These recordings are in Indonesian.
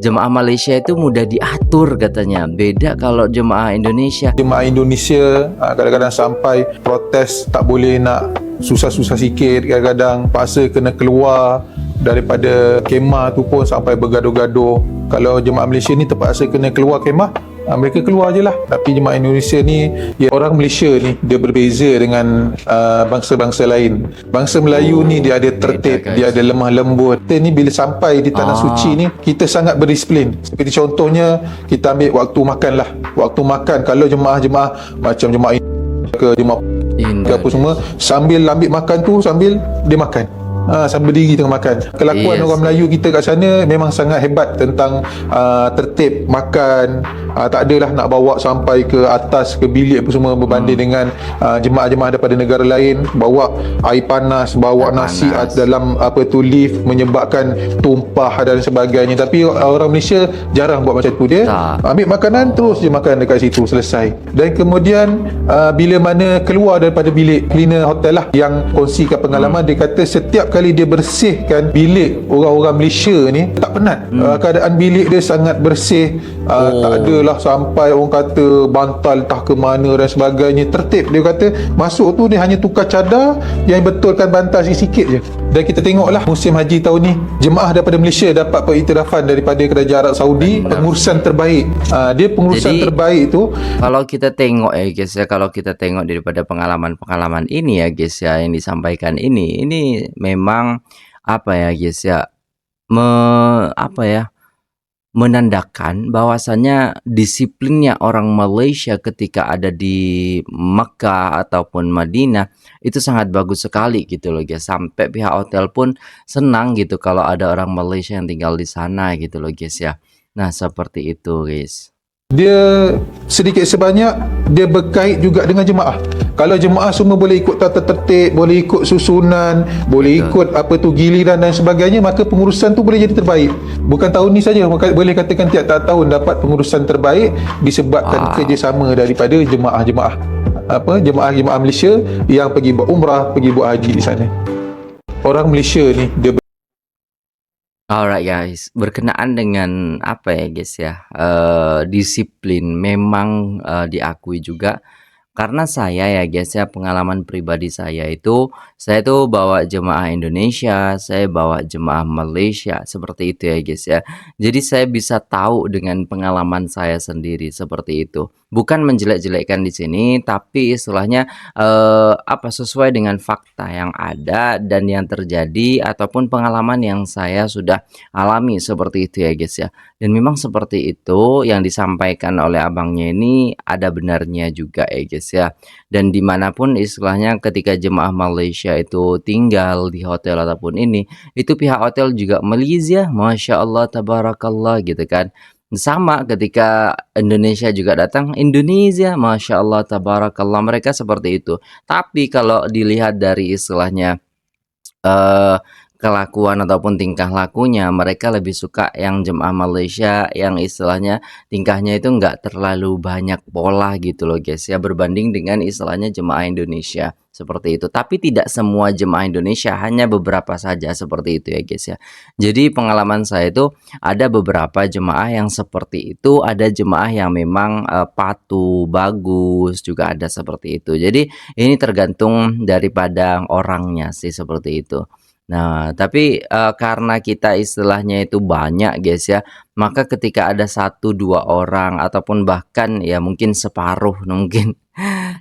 jemaah Malaysia itu mudah diatur katanya. Beda kalau jemaah Indonesia. Jemaah Indonesia kadang-kadang sampai protes tak boleh nak susah-susah sikit, kadang-kadang paksa kena keluar daripada kemah tu pun sampai bergaduh-gaduh. Kalau jemaah Malaysia ni terpaksa kena keluar kemah, mereka keluar je lah. Tapi jemaah Indonesia ni, ya, orang Malaysia ni dia berbeza dengan bangsa-bangsa lain. Bangsa Melayu ni dia ada tertib, dia ada lemah lembut. Kita ni bila sampai di tanah suci ni, kita sangat berdisiplin. Seperti contohnya, kita ambil waktu makan lah. Waktu makan, kalau jemaah-jemaah macam jemaah ke jemaah ke apa semua, sambil ambil makan tu, sambil dia makan, sambil berdiri tengah makan. Kelakuan orang Melayu kita kat sana memang sangat hebat tentang tertib makan. Tak adalah nak bawa sampai ke atas ke bilik apa semua, berbanding dengan jemaah-jemaah daripada negara lain bawa air panas, bawa nasi dalam apa tu lift, menyebabkan tumpah dan sebagainya. Tapi orang Malaysia jarang buat macam tu. Dia ambil makanan terus je makan dekat situ, selesai. Dan kemudian bila mana keluar daripada bilik, cleaner hotel lah yang kongsikan pengalaman, dia kata setiap kali dia bersihkan bilik orang-orang Malaysia ni tak penat. Keadaan bilik dia sangat bersih. Tak adalah sampai orang kata bantal entah ke mana dan sebagainya. Tertib. Dia kata masuk tu dia hanya tukar cadar, yang betulkan bantal sikit-sikit je. Dan kita tengoklah musim haji tahun ni, jemaah daripada Malaysia dapat pengiktirafan daripada Kerajaan Arab Saudi pengurusan terbaik. Dia pengurusan terbaik tu. Kalau kita tengok ya guys ya, kalau kita tengok daripada pengalaman-pengalaman ini ya guys ya, yang disampaikan ini memang apa ya guys ya, menandakan bahwasannya disiplinnya orang Malaysia ketika ada di Mekah ataupun Madinah itu sangat bagus sekali gitu loh guys. Sampai pihak hotel pun senang gitu kalau ada orang Malaysia yang tinggal di sana gitu loh guys ya. Nah, seperti itu guys. Dia sedikit sebanyak dia berkait juga dengan jemaah. Kalau jemaah semua boleh ikut tata tertib, boleh ikut susunan, boleh ikut apa tu giliran dan sebagainya, maka pengurusan tu boleh jadi terbaik. Bukan tahun ni saja, boleh katakan tiap-tiap tahun dapat pengurusan terbaik disebabkan kerjasama daripada jemaah-jemaah jemaah Malaysia yang pergi buat umrah, pergi buat haji di sana. Orang Malaysia ni dia Alright guys, berkenaan dengan apa ya guys ya, disiplin memang diakui juga. Karena saya ya guys ya, pengalaman pribadi saya tuh bawa jemaah Indonesia, saya bawa jemaah Malaysia, seperti itu ya guys ya. Jadi saya bisa tahu dengan pengalaman saya sendiri seperti itu. Bukan menjelek-jelekkan di sini, tapi istilahnya sesuai dengan fakta yang ada dan yang terjadi ataupun pengalaman yang saya sudah alami seperti itu ya guys ya. Dan memang seperti itu yang disampaikan oleh abangnya ini ada benarnya juga ya guys ya. Dan dimanapun istilahnya ketika jemaah Malaysia itu tinggal di hotel ataupun ini, itu pihak hotel juga Malaysia, Masya Allah, Tabarakallah gitu kan. Sama ketika Indonesia juga datang, Indonesia, Masya Allah, Tabarakallah, mereka seperti itu. Tapi kalau dilihat dari istilahnya kelakuan ataupun tingkah lakunya, mereka lebih suka yang jemaah Malaysia yang istilahnya tingkahnya itu enggak terlalu banyak pola gitu loh guys ya, berbanding dengan istilahnya jemaah Indonesia seperti itu. Tapi tidak semua jemaah Indonesia, hanya beberapa saja seperti itu ya guys ya. Jadi pengalaman saya itu ada beberapa jemaah yang seperti itu, ada jemaah yang memang patuh, bagus, juga ada seperti itu. Jadi ini tergantung daripada orangnya sih seperti itu. Nah, tapi karena kita istilahnya itu banyak guys ya, maka ketika ada 1, 2 orang ataupun bahkan ya mungkin separuh mungkin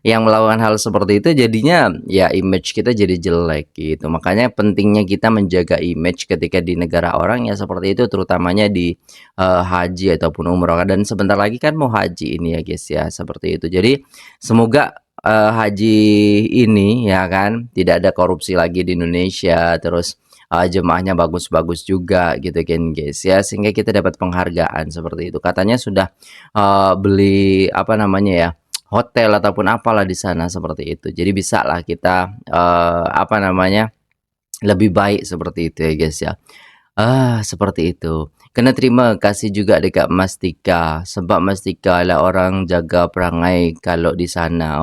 yang melakukan hal seperti itu, jadinya ya image kita jadi jelek gitu. Makanya pentingnya kita menjaga image ketika di negara orang ya seperti itu, terutamanya di haji ataupun umroh. Dan sebentar lagi kan mau haji ini ya guys ya, seperti itu. Jadi semoga haji ini ya kan tidak ada korupsi lagi di Indonesia, terus jemaahnya bagus-bagus juga gitu kan guys ya, sehingga kita dapat penghargaan seperti itu. Katanya sudah beli apa namanya ya, hotel ataupun apalah di sana seperti itu. Jadi bisa lah kita lebih baik seperti itu ya guys ya. Seperti itu. Kena terima kasih juga dekat Mas Tika, sebab Mas Tika lah orang jaga perangai kalau di sana.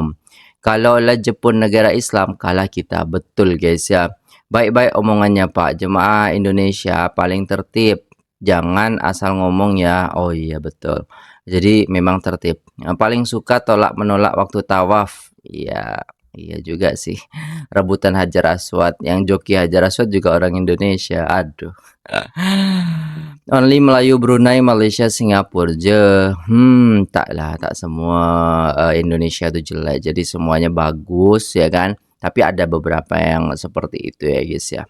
Kalau lah Jepun negara Islam, kalah kita, betul guys ya. Baik-baik omongannya Pak, jemaah Indonesia paling tertib. jangan asal ngomong ya. Oh iya betul. Jadi memang tertib. Yang paling suka tolak menolak waktu tawaf. Iya, iya juga sih. Rebutan Hajar Aswad. Yang joki Hajar Aswad juga orang Indonesia. Aduh. Only Melayu, Brunei, Malaysia, Singapura je. Tak lah, tak semua Indonesia itu jelek. Jadi semuanya bagus ya kan. Tapi ada beberapa yang seperti itu ya guys ya.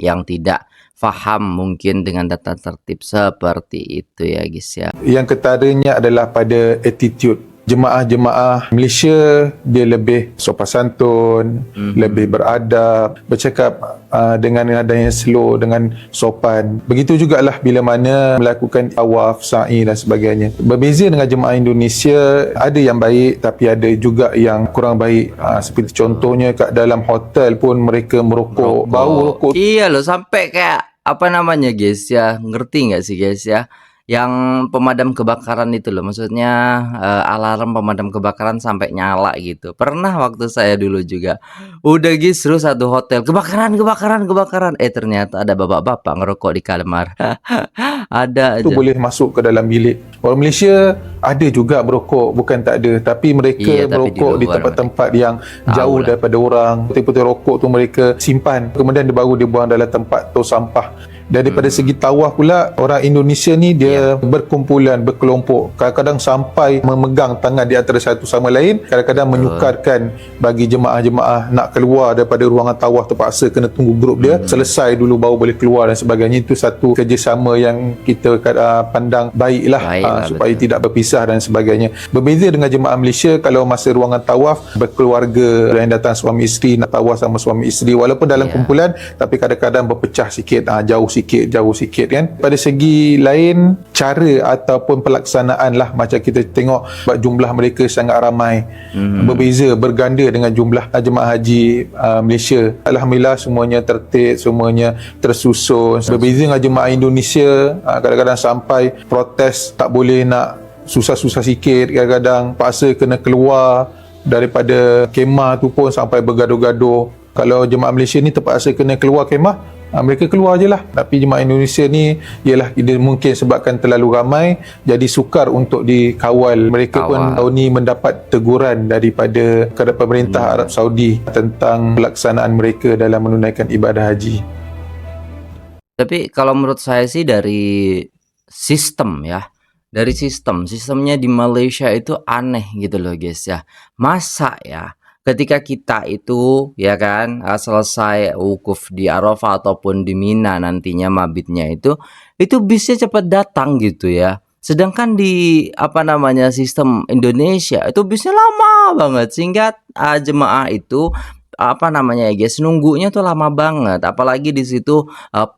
Yang tidak faham mungkin dengan tata tertib seperti itu ya guys ya. Yang ketaranya adalah pada attitude. Jemaah-jemaah Malaysia dia lebih sopan santun, lebih beradab, bercakap dengan nada yang slow, dengan sopan. Begitu jugalah bila mana melakukan tawaf, sa'i dan sebagainya. Berbeza dengan jemaah Indonesia, ada yang baik tapi ada juga yang kurang baik. Seperti contohnya kat dalam hotel pun mereka merokok, bau rokok. Iya loh, sampai kayak apa namanya guys ya, ngerti nggak sih guys ya? Yang pemadam kebakaran itu loh, maksudnya alarm pemadam kebakaran sampai nyala gitu. Pernah waktu saya dulu juga. Udah gitu satu hotel, kebakaran, kebakaran, kebakaran. Ternyata ada bapak-bapak ngerokok di kamar. Ada Itu aja. boleh masuk ke dalam bilik. Orang Malaysia ada juga berokok, bukan tak ada, tapi mereka Iya, tapi di berokok di luar tempat-tempat yang Tahu jauh lah. daripada orang. Betul-betul rokok tu mereka simpan, kemudian dia baru dibuang dalam tempat tong sampah. Daripada segi tawaf pula, orang Indonesia ni dia berkumpulan, berkelompok. Kadang-kadang sampai memegang tangan di antara satu sama lain, kadang-kadang menyukarkan bagi jemaah-jemaah nak keluar daripada ruangan tawaf, terpaksa kena tunggu grup dia selesai dulu baru boleh keluar dan sebagainya. Itu satu kerjasama yang kita pandang baiklah, Baiklah, supaya betul. tidak berpisah dan sebagainya. Berbeza dengan jemaah Malaysia, kalau masa ruangan tawaf berkeluarga yang datang suami isteri nak tawaf sama suami isteri, walaupun dalam kumpulan tapi kadang-kadang berpecah sikit, jauh sikit kan. Pada segi lain, cara ataupun pelaksanaan lah, macam kita tengok jumlah mereka sangat ramai, berbeza, berganda dengan jumlah jemaah haji Malaysia. Alhamdulillah semuanya tertib, semuanya tersusun. Berbeza dengan jemaah Indonesia, kadang-kadang sampai protes tak boleh, nak susah-susah sikit, kadang-kadang paksa kena keluar daripada kemah tu pun sampai bergaduh-gaduh. Kalau jemaah Malaysia ni terpaksa kena keluar kemah, mereka keluar je lah. Tapi jemaah Indonesia ni ialah dia mungkin sebabkan terlalu ramai, jadi sukar untuk dikawal. Mereka pun tahun ni mendapat teguran daripada pemerintah Arab Saudi tentang pelaksanaan mereka dalam menunaikan ibadah haji. Tapi kalau menurut saya sih dari sistem ya, dari sistemnya di Malaysia itu aneh gitu loh guys ya. Masa ya ketika kita itu ya kan selesai wukuf di Arafah ataupun di Mina nantinya mabitnya itu bisnya cepat datang gitu ya. Sedangkan di apa namanya sistem Indonesia itu bisnya lama banget sehingga jemaah itu apa namanya ya guys, nunggunya tuh lama banget, apalagi di situ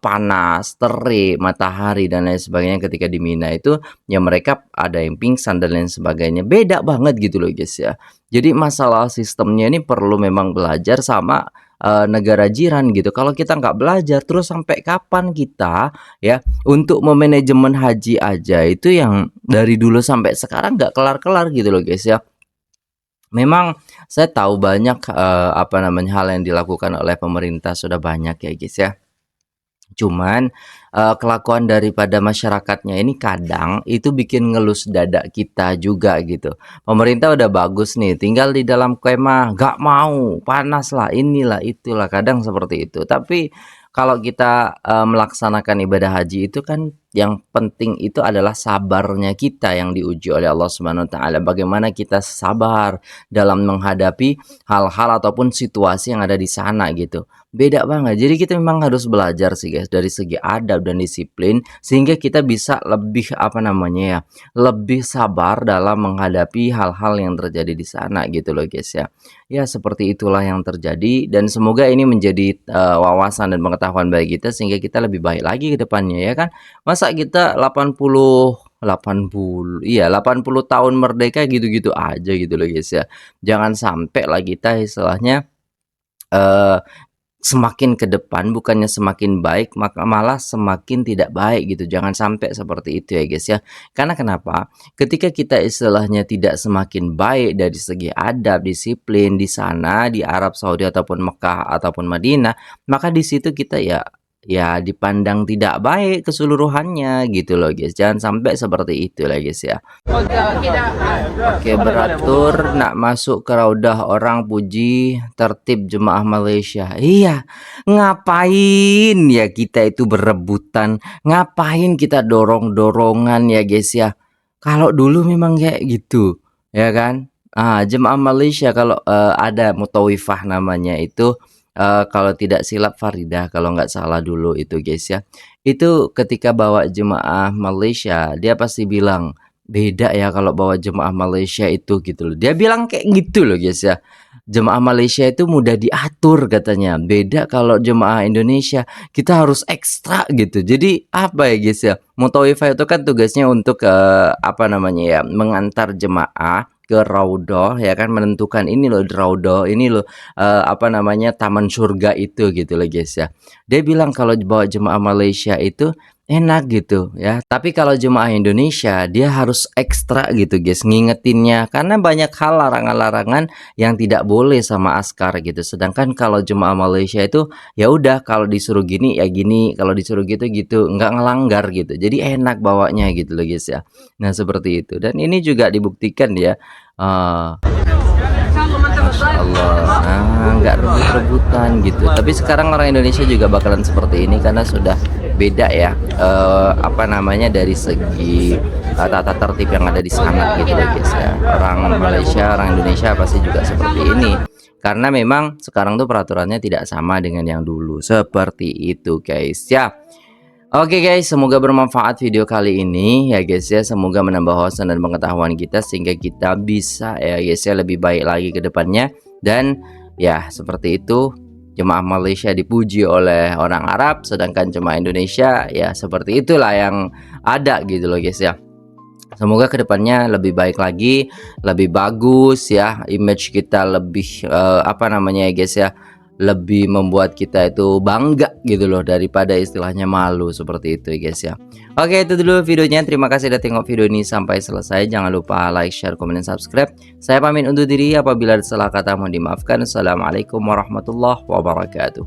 panas, terik, matahari dan lain sebagainya. Ketika di Mina itu ya mereka ada yang pingsan dan lain sebagainya, beda banget gitu loh guys ya. Jadi masalah sistemnya ini perlu memang belajar sama negara jiran gitu. Kalau kita nggak belajar terus sampai kapan kita ya untuk memanajemen haji aja itu yang dari dulu sampai sekarang nggak kelar-kelar gitu loh guys ya. Memang saya tahu banyak apa namanya hal yang dilakukan oleh pemerintah sudah banyak ya guys ya. Cuman kelakuan daripada masyarakatnya ini kadang itu bikin ngelus dada kita juga gitu. Pemerintah udah bagus nih, tinggal di dalam kemah, gak mau, panas lah, inilah, itulah, kadang seperti itu. Tapi kalau kita melaksanakan ibadah haji itu kan yang penting itu adalah sabarnya kita yang diuji oleh Allah Subhanahu wa taala. Bagaimana kita sabar dalam menghadapi hal-hal ataupun situasi yang ada di sana gitu. Beda banget. Jadi kita memang harus belajar sih guys dari segi adab dan disiplin sehingga kita bisa lebih apa namanya ya, lebih sabar dalam menghadapi hal-hal yang terjadi di sana gitu loh guys ya. Ya seperti itulah yang terjadi dan semoga ini menjadi wawasan dan pengetahuan bagi kita sehingga kita lebih baik lagi ke depannya ya kan. Masa kita 80 iya 80 tahun merdeka gitu-gitu aja gitu loh guys ya. Jangan sampai lah kita istilahnya semakin ke depan bukannya semakin baik maka malah semakin tidak baik gitu. Jangan sampai seperti itu ya guys ya. Karena kenapa? Ketika kita istilahnya tidak semakin baik dari segi adab, disiplin di sana di Arab Saudi ataupun Mekah ataupun Madinah, maka di situ kita ya ya dipandang tidak baik keseluruhannya gitu loh guys. Jangan sampai seperti itu lah guys ya. Oke, beratur nak masuk ke raudah orang puji tertib jemaah Malaysia. Iya, ngapain ya kita itu berebutan, ngapain kita dorong-dorongan ya guys ya. Kalau dulu memang kayak gitu, ya kan? Jemaah Malaysia kalau ada mutawifah namanya itu, kalau tidak silap Faridah kalau nggak salah dulu itu guys ya. Itu ketika bawa jemaah Malaysia dia pasti bilang, beda ya kalau bawa jemaah Malaysia itu gitu loh. Dia bilang kayak gitu loh guys ya. Jemaah Malaysia itu mudah diatur katanya. Beda kalau jemaah Indonesia, kita harus ekstra gitu. Jadi apa ya guys ya? Mutawifah itu kan tugasnya untuk apa namanya ya, mengantar jemaah ke raudhah ya kan, menentukan ini loh raudhah, ini loh apa namanya taman surga itu gitu loh guys ya. Dia bilang kalau bawa jemaah Malaysia itu enak gitu ya. Tapi kalau jemaah Indonesia dia harus ekstra gitu guys ngingetinnya karena banyak hal larangan-larangan yang tidak boleh sama askar gitu. Sedangkan kalau jemaah Malaysia itu ya udah kalau disuruh gini ya gini, kalau disuruh gitu gitu, nggak ngelanggar gitu. Jadi enak bawanya gitu loh guys ya. Nah, seperti itu. Dan ini juga dibuktikan ya. Masya Allah, nggak rebut-rebutan gitu. Tapi sekarang orang Indonesia juga bakalan seperti ini karena sudah beda ya, apa namanya dari segi tata tertib yang ada di sana gitu loh guys ya. Orang Malaysia, orang Indonesia pasti juga seperti ini. Karena memang sekarang tuh peraturannya tidak sama dengan yang dulu. Seperti itu guys ya. Oke guys, semoga bermanfaat video kali ini ya guys ya. Semoga menambah wawasan dan pengetahuan kita sehingga kita bisa ya guys ya lebih baik lagi ke depannya. Dan ya seperti itu, jemaah Malaysia dipuji oleh orang Arab, sedangkan jemaah Indonesia ya seperti itulah yang ada gitu loh guys ya. Semoga kedepannya lebih baik lagi, lebih bagus ya, image kita lebih apa namanya ya guys ya, lebih membuat kita itu bangga gitu loh daripada istilahnya malu seperti itu ya guys ya. Oke, itu dulu videonya. Terima kasih sudah tengok video ini sampai selesai. Jangan lupa like, share, komen, dan subscribe. Saya pamit undur diri. Apabila ada salah kata mohon dimaafkan. Assalamualaikum warahmatullahi wabarakatuh.